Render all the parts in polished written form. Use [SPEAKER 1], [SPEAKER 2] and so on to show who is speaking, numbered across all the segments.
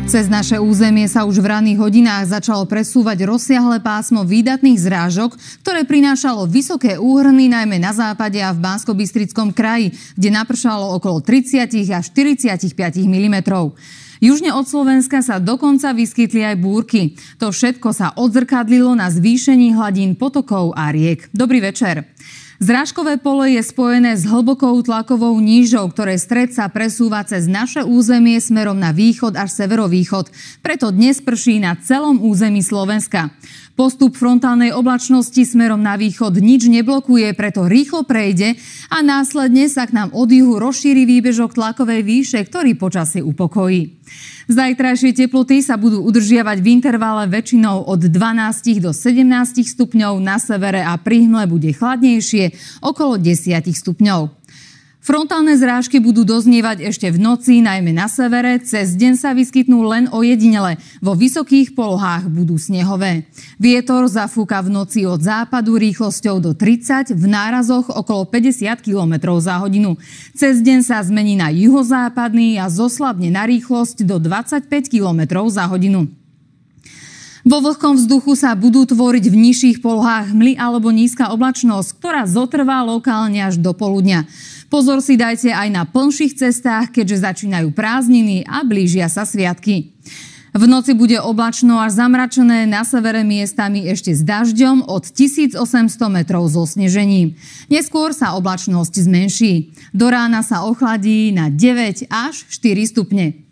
[SPEAKER 1] Cez naše územie sa už v ranných hodinách začalo presúvať rozsiahle pásmo výdatných zrážok, ktoré prinášalo vysoké úhrny najmä na západe a v Banskobystrickom kraji, kde napršalo okolo 30 až 45 mm. Južne od Slovenska sa dokonca vyskytli aj búrky. To všetko sa odzrkadlilo na zvýšení hladín potokov a riek. Dobrý večer. Zrážkové pole je spojené s hlbokou tlakovou nížou, ktorej stred sa presúva cez naše územie smerom na východ až severovýchod. Preto dnes prší na celom území Slovenska. Postup frontálnej oblačnosti smerom na východ nič neblokuje, preto rýchlo prejde a následne sa k nám od juhu rozšíri výbežok tlakovej výše, ktorý počasie upokojí. Zajtrajšie teploty sa budú udržiavať v intervale väčšinou od 12 do 17 stupňov, na severe a pri hmle bude chladnejšie okolo 10 stupňov. Frontálne zrážky budú doznievať ešte v noci, najmä na severe. Cez deň sa vyskytnú len ojedinele. Vo vysokých polohách budú snehové. Vietor zafúka v noci od západu rýchlosťou do 30, v nárazoch okolo 50 km za hodinu. Cez deň sa zmení na juhozápadný a zoslabne na rýchlosť do 25 km za hodinu. Vo vlhkom vzduchu sa budú tvoriť v nižších polohách hmly alebo nízka oblačnosť, ktorá zotrvá lokálne až do poludňa. Pozor si dajte aj na plnších cestách, keďže začínajú prázdniny a blížia sa sviatky. V noci bude oblačno až zamračené, na severe miestami ešte s dažďom od 1800 metrov so snežením. Neskôr sa oblačnosť zmenší. Do rána sa ochladí na 9 až 4 stupne.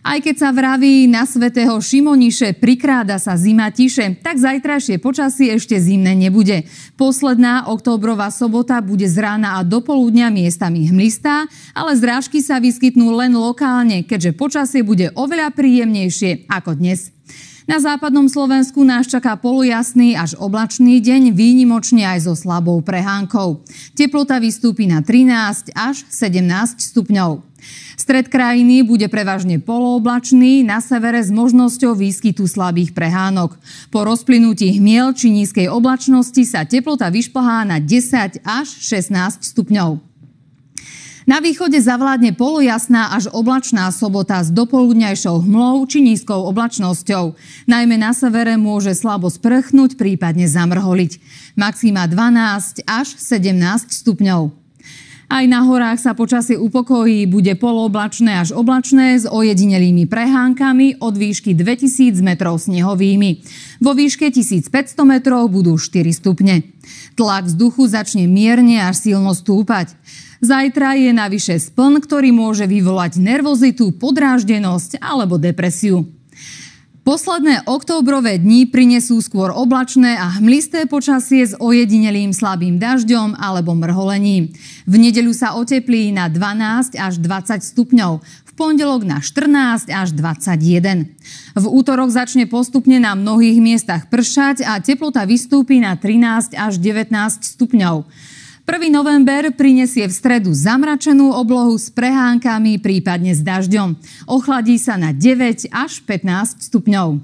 [SPEAKER 1] Aj keď sa vraví na svätého Šimoniše prikráda sa zima tiše, tak zajtrajšie počasie ešte zimné nebude. Posledná októbrová sobota bude z rána a do poludňa miestami hmlistá, ale zrážky sa vyskytnú len lokálne, keďže počasie bude oveľa príjemnejšie ako dnes. Na západnom Slovensku nás čaká polojasný až oblačný deň, výnimočne aj so slabou prehánkou. Teplota vystúpi na 13 až 17 stupňov. Stred krajiny bude prevažne polooblačný, na severe s možnosťou výskytu slabých prehánok. Po rozplynutí hmiel či nízkej oblačnosti sa teplota vyšplhá na 10 až 16 stupňov. Na východe zavládne polojasná až oblačná sobota s dopoludňajšou hmlou či nízkou oblačnosťou. Najmä na severe môže slabo sprchnúť, prípadne zamrholiť. Maxima 12 až 17 stupňov. Aj na horách sa počasie upokojí, bude polooblačné až oblačné s ojedinelými prehánkami od výšky 2000 metrov snehovými. Vo výške 1500 metrov budú 4 stupne. Tlak vzduchu začne mierne až silno stúpať. Zajtra je navyše spln, ktorý môže vyvolať nervozitu, podráždenosť alebo depresiu. Posledné októbrové dni prinesú skôr oblačné a hmlisté počasie s ojedinelým slabým dažďom alebo mrholením. V nedeľu sa oteplí na 12 až 20 stupňov, v pondelok na 14 až 21. V útorok začne postupne na mnohých miestach pršať a teplota vystúpi na 13 až 19 stupňov. 1. november prinesie v stredu zamračenú oblohu s prehánkami, prípadne s dažďom. Ochladí sa na 9 až 15 stupňov.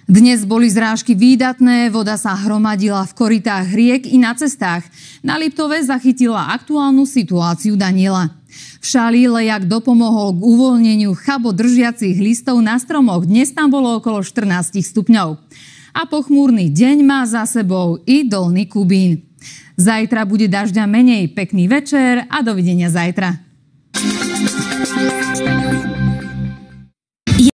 [SPEAKER 1] Dnes boli zrážky výdatné, voda sa hromadila v korytách riek i na cestách. Na Liptove zachytila aktuálnu situáciu Daniela. V Šali lejak dopomohol k uvoľneniu chabo držiacich listov na stromoch. Dnes tam bolo okolo 14 stupňov. A pochmúrny deň má za sebou i Dolný Kubín. Zajtra bude dažďa menej. Pekný večer a dovidenia zajtra.